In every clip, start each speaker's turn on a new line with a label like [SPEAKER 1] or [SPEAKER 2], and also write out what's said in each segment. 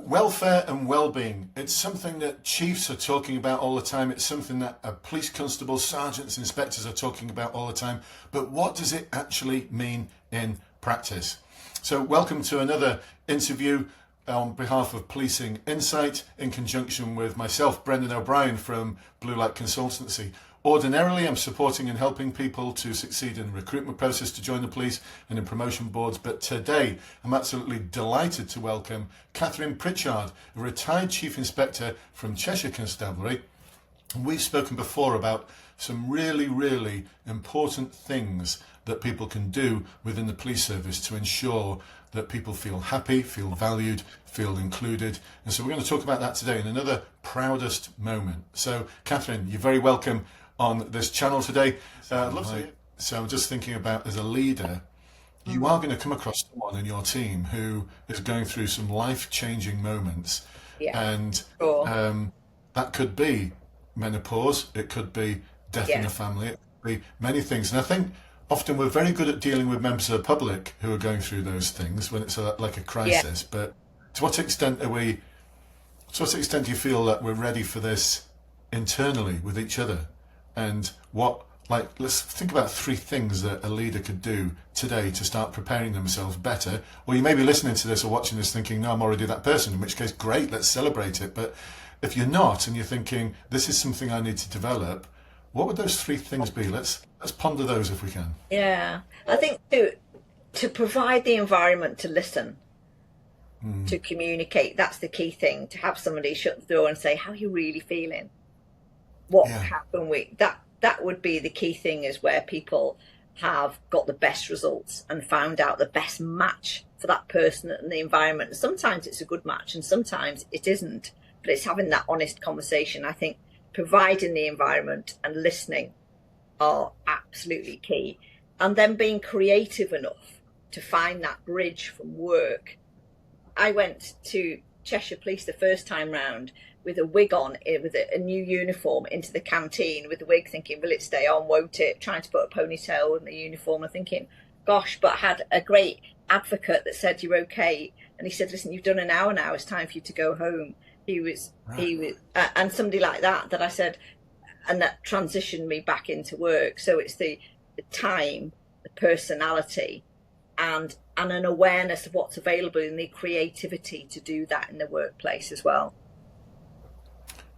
[SPEAKER 1] Welfare and well-being, it's something that chiefs are talking about all the time. It's something that police constables, sergeants, inspectors are talking about all the time. But what does it actually mean in practice? So welcome to another interview on behalf of Policing Insight in conjunction with myself, Brendan O'Brien from Blue Light Consultancy. Ordinarily, I'm supporting and helping people to succeed in the recruitment process to join the police and in promotion boards. But today, I'm absolutely delighted to welcome Catherine Pritchard, a retired Chief Inspector from Cheshire Constabulary. And we've spoken before about some really important things that people can do within the police service to ensure that people feel happy, feel valued, feel included. And so we're going to talk about that today in another Proudest moment. So, Catherine, you're very welcome on this channel today. So I'm just thinking about, as a leader, you are going to come across someone in your team who is going through some life-changing moments. And that could be menopause, it could be death in the family, it could be many things. And I think often we're very good at dealing with members of the public who are going through those things when it's like a crisis. But to what extent do you feel that we're ready for this internally with each other? And let's think about 3 things that a leader could do today to start preparing themselves better. Or you may be listening to this or watching this thinking, no, I'm already that person, in which case, great, let's celebrate it. But if you're not, and you're thinking, this is something I need to develop, what would those 3 things be? Let's ponder those if we can.
[SPEAKER 2] Yeah, I think to provide the environment to listen, to communicate, that's the key thing. To have somebody shut the door and say, how are you really feeling? What happened? That would be the key thing, is where people have got the best results and found out the best match for that person and the environment. Sometimes it's a good match and sometimes it isn't, but it's having that honest conversation. I think providing the environment and listening are absolutely key, and then being creative enough to find that bridge from work. I went to Cheshire Police the first time round with a wig on, with a new uniform, into the canteen with the wig, thinking, will it stay on, won't it? Trying to put a ponytail in the uniform and thinking, gosh, but I had a great advocate that said, you're okay. And he said, listen, you've done an hour now, it's time for you to go home. He was, and somebody like that I said, and that transitioned me back into work. So it's the time, the personality, and an awareness of what's available, and the creativity to do that in the workplace as well.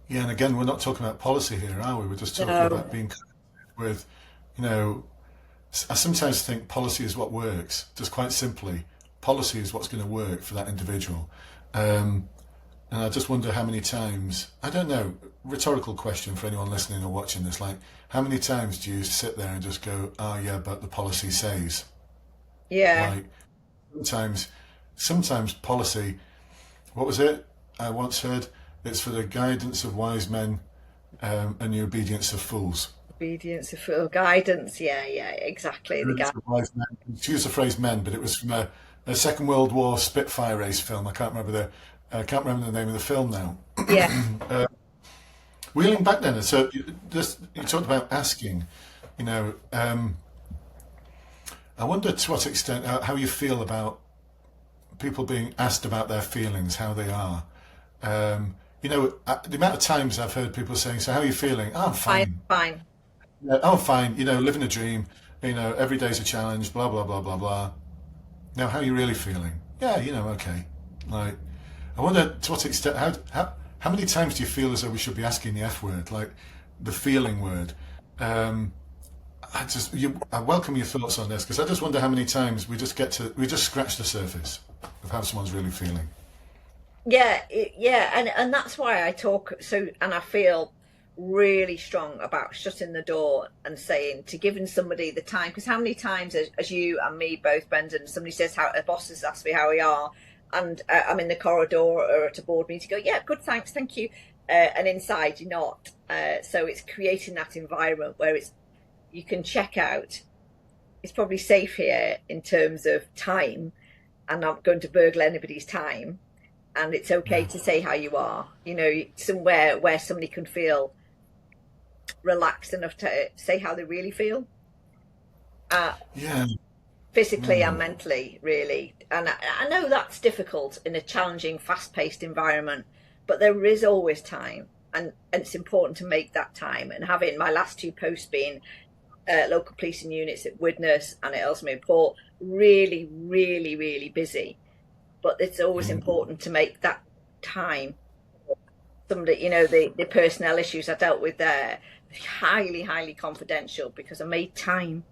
[SPEAKER 1] Yeah, and again, we're not talking about policy here, are we? We're just talking about being with, I sometimes think policy is what works. Just quite simply, policy is what's going to work for that individual. And I just wonder how many times, I don't know, rhetorical question for anyone listening or watching this, like, how many times do you sit there and just go, oh yeah, but the policy says?
[SPEAKER 2] Yeah.
[SPEAKER 1] Like, sometimes policy, what was it I once heard? It's for the guidance of wise men and the obedience of fools.
[SPEAKER 2] Obedience of fools, guidance, yeah, exactly.
[SPEAKER 1] Wise men. She used the phrase men, but it was from a Second World War Spitfire race film. I can't remember the name of the film now.
[SPEAKER 2] Yeah.
[SPEAKER 1] Wheeling back then, so you talked about asking, I wonder to what extent, how you feel about people being asked about their feelings, how they are. The amount of times I've heard people saying, so how are you feeling? Oh, I'm fine.
[SPEAKER 2] Fine.
[SPEAKER 1] Oh, fine. Living a dream. Every day's a challenge, blah, blah, blah, blah, blah. Now, how are you really feeling? Yeah, okay. Like, I wonder to what extent, how many times do you feel as though we should be asking the F word, like the feeling word? I welcome your thoughts on this, because I just wonder how many times we just scratch the surface of how someone's really feeling.
[SPEAKER 2] Yeah, and that's why I talk and I feel really strong about shutting the door and saying, to giving somebody the time, because how many times, as you and me both, Brendan, somebody says, how a boss has asked me how we are, and I'm in the corridor or at a board meeting, go, yeah, good, thanks, thank you, and inside you're not. So it's creating that environment where you can check out. It's probably safe here in terms of time, and I'm not going to burgle anybody's time. And it's okay to say how you are, somewhere where somebody can feel relaxed enough to say how they really feel.
[SPEAKER 1] Yeah.
[SPEAKER 2] physically and mentally, really. And I know that's difficult in a challenging, fast-paced environment, but there is always time, and it's important to make that time. And having my last two posts being local policing units at Widnes and at Ellesmere Port, really, really, really busy. But it's always important to make that time. Some of the, the personnel issues I dealt with there, highly, highly confidential, because I made time,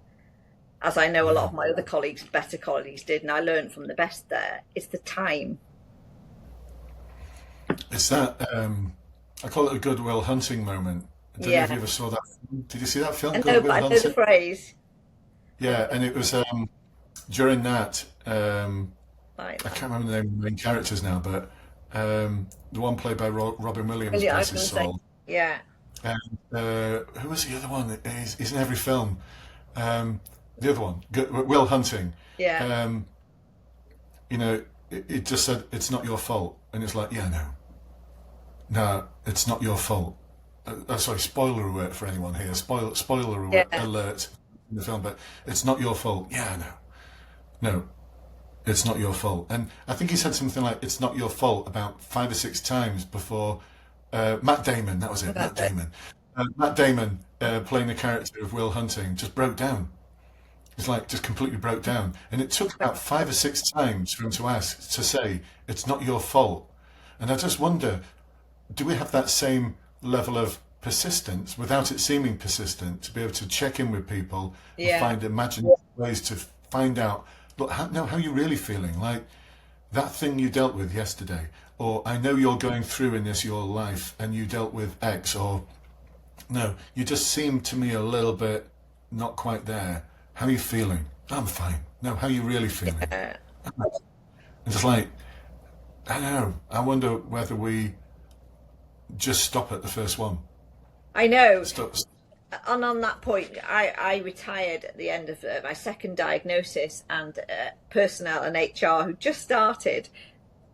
[SPEAKER 2] as I know a lot of my other colleagues, better colleagues, did, and I learned from the best there. It's the time.
[SPEAKER 1] It's that, I call it a Good Will Hunting moment. I don't know if you ever saw that film. Did you see that film, Good Will
[SPEAKER 2] I
[SPEAKER 1] Hunting?
[SPEAKER 2] know the phrase.
[SPEAKER 1] Yeah, and it was during that, I can't remember the name of the main characters now, but the one played by Robin Williams,
[SPEAKER 2] Yeah, I
[SPEAKER 1] bless
[SPEAKER 2] was
[SPEAKER 1] his
[SPEAKER 2] going to
[SPEAKER 1] soul.
[SPEAKER 2] say, yeah.
[SPEAKER 1] And who was the other one? He's in every film. The other one, Will Hunting.
[SPEAKER 2] Yeah.
[SPEAKER 1] It just said, it's not your fault. And it's like, yeah, no, it's not your fault. Sorry, spoiler alert for anyone here. Spoiler alert in the film, but it's not your fault. Yeah, no, it's not your fault. And I think he said something like, it's not your fault about 5 or 6 times before Matt Damon, that was it, Matt Damon. Matt Damon playing the character of Will Hunting just broke down. It's like just completely broke down. And it took about 5 or 6 times for him to say, it's not your fault. And I just wonder, do we have that same level of persistence without it seeming persistent to be able to check in with people and imagine ways to find out, look, how are you really feeling? Like that thing you dealt with yesterday, or I know you're going through in this your life and you dealt with X, or no, you just seem to me a little bit not quite there. How are you feeling? I'm fine. No, how are you really feeling? It's just like, I don't know. I wonder whether we just stop at the first one.
[SPEAKER 2] I know.
[SPEAKER 1] Stop.
[SPEAKER 2] And on that point, I retired at the end of my second diagnosis, and personnel and HR who just started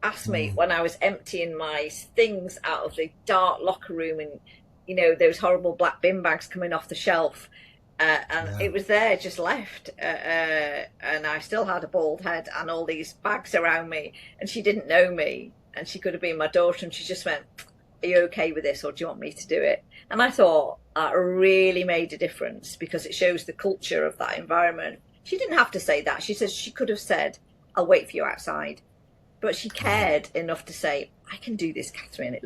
[SPEAKER 2] asked me when I was emptying my things out of the dark locker room, and those horrible black bin bags coming off the shelf. It was there, just left, and I still had a bald head and all these bags around me, and she didn't know me, and she could have been my daughter, and she just went, are you okay with this, or do you want me to do it? And I thought that really made a difference, because it shows the culture of that environment. She didn't have to say that. She could have said, I'll wait for you outside, but she cared enough to say, I can do this, Catherine.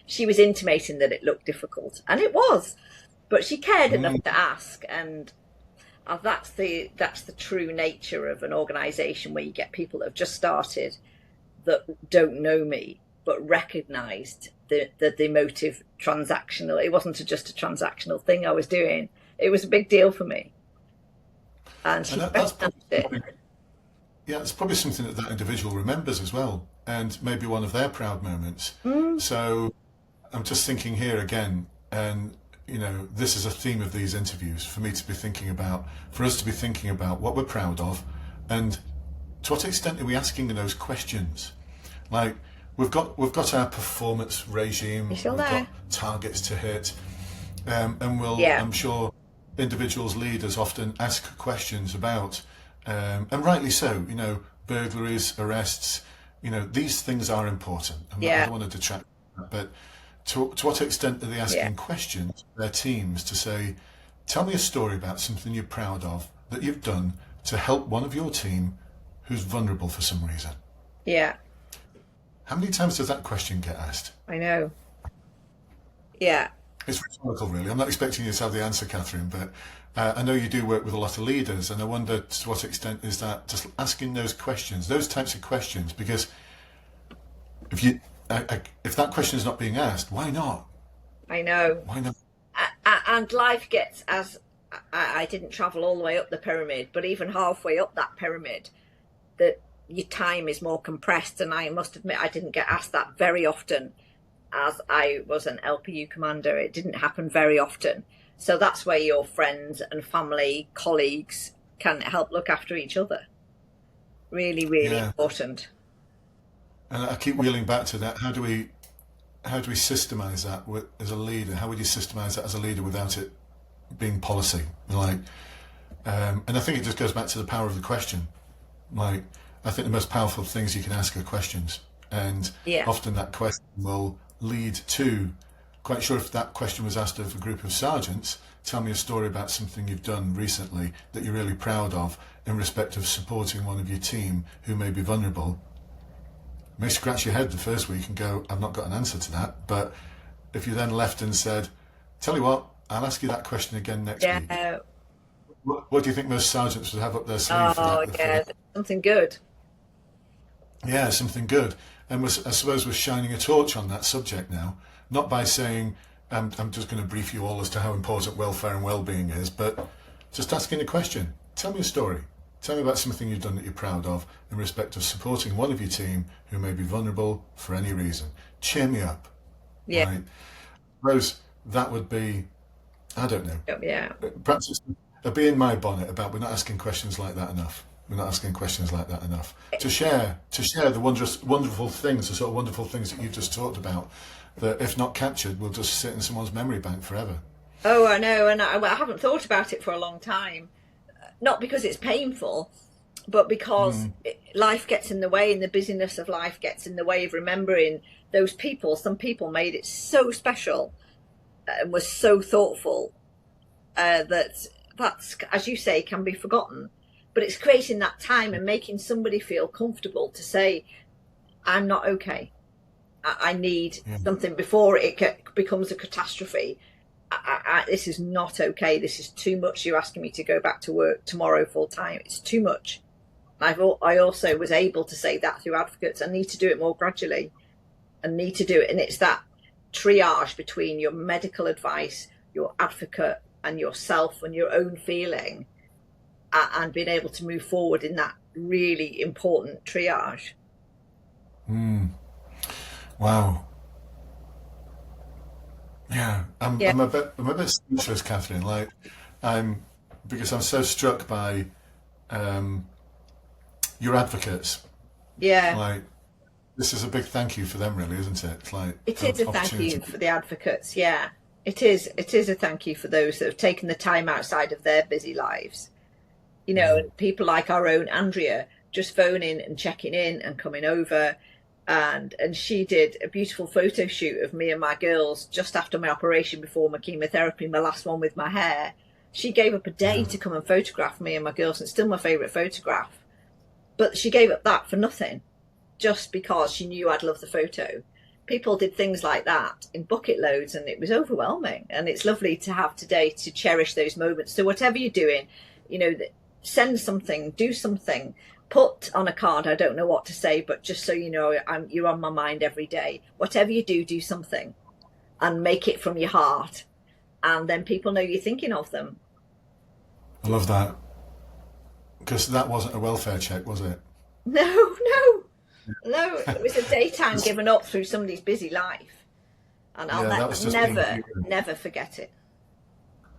[SPEAKER 2] She was intimating that it looked difficult, and it was. But she cared enough to ask, and that's the true nature of an organisation, where you get people that have just started that don't know me, but recognised the motive transactional. It wasn't just a transactional thing I was doing. It was a big deal for me, and she recognised it.
[SPEAKER 1] Yeah, it's probably something that individual remembers as well, and maybe one of their proud moments. So I'm just thinking here again, and this is a theme of these interviews, for us to be thinking about what we're proud of, and to what extent are we asking those questions? Like, we've got our performance regime, we've got targets to hit, and I'm sure individuals, leaders often ask questions about, and rightly so, burglaries, arrests, these things are important. I don't want to detract from that, but to what extent are they asking questions, their teams, to say, tell me a story about something you're proud of that you've done to help one of your team who's vulnerable for some reason?
[SPEAKER 2] Yeah.
[SPEAKER 1] How many times does that question get asked?
[SPEAKER 2] I know. Yeah.
[SPEAKER 1] It's rhetorical, really. I'm not expecting you to have the answer, Catherine, but I know you do work with a lot of leaders, and I wonder to what extent is that just asking those questions, those types of questions, because if that question is not being asked, why not?
[SPEAKER 2] I know.
[SPEAKER 1] Why not?
[SPEAKER 2] And life gets, as I didn't travel all the way up the pyramid, but even halfway up that pyramid, that your time is more compressed. And I must admit, I didn't get asked that very often, as I was an LPU commander. It didn't happen very often. So that's where your friends and family, colleagues can help look after each other. Really, really important.
[SPEAKER 1] And I keep wheeling back to that. How do we systemize that as a leader? How would you systemize that as a leader without it being policy? Like, And I think it just goes back to the power of the question. Like, I think the most powerful things you can ask are questions. And
[SPEAKER 2] Yeah.
[SPEAKER 1] often that question will lead to, quite sure if that question was asked of a group of sergeants, tell me a story about something you've done recently that you're really proud of in respect of supporting one of your team who may be vulnerable. You may scratch your head the first week and go, I've not got an answer to that. But if you then left and said, tell you what, I'll ask you that question again next week.
[SPEAKER 2] Yeah.
[SPEAKER 1] What do you think most sergeants would have up their sleeve for
[SPEAKER 2] Oh,
[SPEAKER 1] that?
[SPEAKER 2] yeah. Something good.
[SPEAKER 1] Yeah, something good. And I suppose we're shining a torch on that subject now, not by saying, I'm just going to brief you all as to how important welfare and well-being is, but just asking a question. Tell me a story. Tell me about something you've done that you're proud of in respect of supporting one of your team who may be vulnerable for any reason. Cheer me up.
[SPEAKER 2] Yeah.
[SPEAKER 1] Right? Rose, that would be, I don't know.
[SPEAKER 2] Yeah.
[SPEAKER 1] Perhaps it'd be in my bonnet about we're not asking questions like that enough. We're not asking questions like that enough. To share the wonderful things, the sort of wonderful things that you've just talked about, that if not captured, will just sit in someone's memory bank forever.
[SPEAKER 2] Oh, I know, and I haven't thought about it for a long time. Not because it's painful, but because life gets in the way, and the busyness of life gets in the way of remembering those people. Some people made it so special and was so thoughtful that's, as you say, can be forgotten. But it's creating that time and making somebody feel comfortable to say, I'm not okay. I need something before it becomes a catastrophe. This is not okay. This is too much. You're asking me to go back to work tomorrow full time. It's too much. I also was able to say that through advocates. I need to do it more gradually. I need to do it. And it's that triage between your medical advice, your advocate, and yourself and your own feeling, and being able to move forward in that really important triage.
[SPEAKER 1] Wow. Yeah, I'm a bit speechless, Catherine. Like, because I'm so struck by your advocates.
[SPEAKER 2] Yeah.
[SPEAKER 1] Like, this is a big thank you for them, really, isn't it? It's like
[SPEAKER 2] It is a thank you for the advocates. Yeah, it is. It is a thank you for those that have taken the time outside of their busy lives. You know, and people like our own Andrea just phoning and checking in and coming over. And she did a beautiful photo shoot of me and my girls just after my operation, before my chemotherapy, my last one with my hair. She gave up a day to come and photograph me and my girls, and it's still my favourite photograph. But she gave up that for nothing, just because she knew I'd love the photo. People did things like that in bucket loads, and it was overwhelming. And it's lovely to have today to cherish those moments. So whatever you're doing, you know, send something, do something. Put on a card, I don't know what to say, but just so you know, you're on my mind every day. Whatever you do something and make it from your heart. And then people know you're thinking of them.
[SPEAKER 1] I love that. Because that wasn't a welfare check, was it?
[SPEAKER 2] No. It was a daytime given up through somebody's busy life. And I'll never forget it.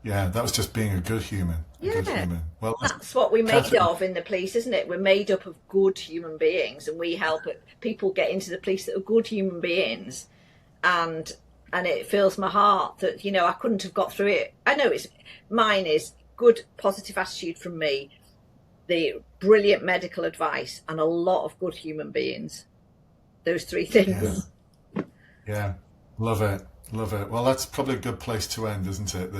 [SPEAKER 1] Yeah, that was just being a good human. Good human. Well,
[SPEAKER 2] that's what we're made of in the police, isn't it? We're made up of good human beings, and we help people get into the police that are good human beings. And it fills my heart that, you know, I couldn't have got through it. I know mine is good, positive attitude from me, the brilliant medical advice, and a lot of good human beings. Those three things.
[SPEAKER 1] Yeah. Love it. Love it. Well, that's probably a good place to end, isn't it?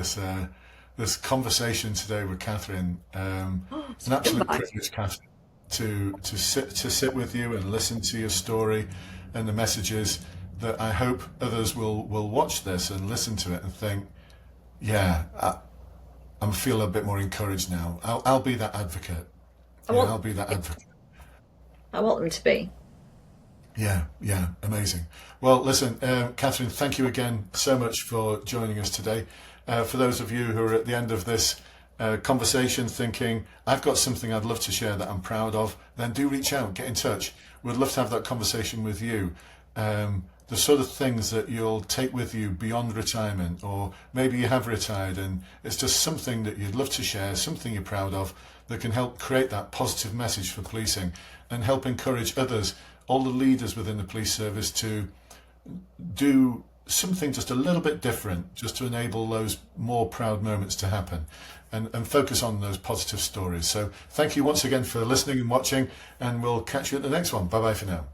[SPEAKER 1] This conversation today with Catherine. It's an absolute privilege, Catherine, to sit with you and listen to your story and the messages that I hope others will watch this and listen to it and think, yeah, I'm feeling a bit more encouraged now. I'll be that advocate. I'll be that advocate.
[SPEAKER 2] I want them to be.
[SPEAKER 1] Yeah, amazing. Well, listen, Catherine, thank you again so much for joining us today. For those of you who are at the end of this conversation thinking, I've got something I'd love to share that I'm proud of, then do reach out, get in touch. We'd love to have that conversation with you. The sort of things that you'll take with you beyond retirement, or maybe you have retired and it's just something that you'd love to share, something you're proud of, that can help create that positive message for policing and help encourage others, all the leaders within the police service, to do something just a little bit different, just to enable those more proud moments to happen, and focus on those positive stories. So thank you once again for listening and watching, and we'll catch you at the next one. Bye bye for now.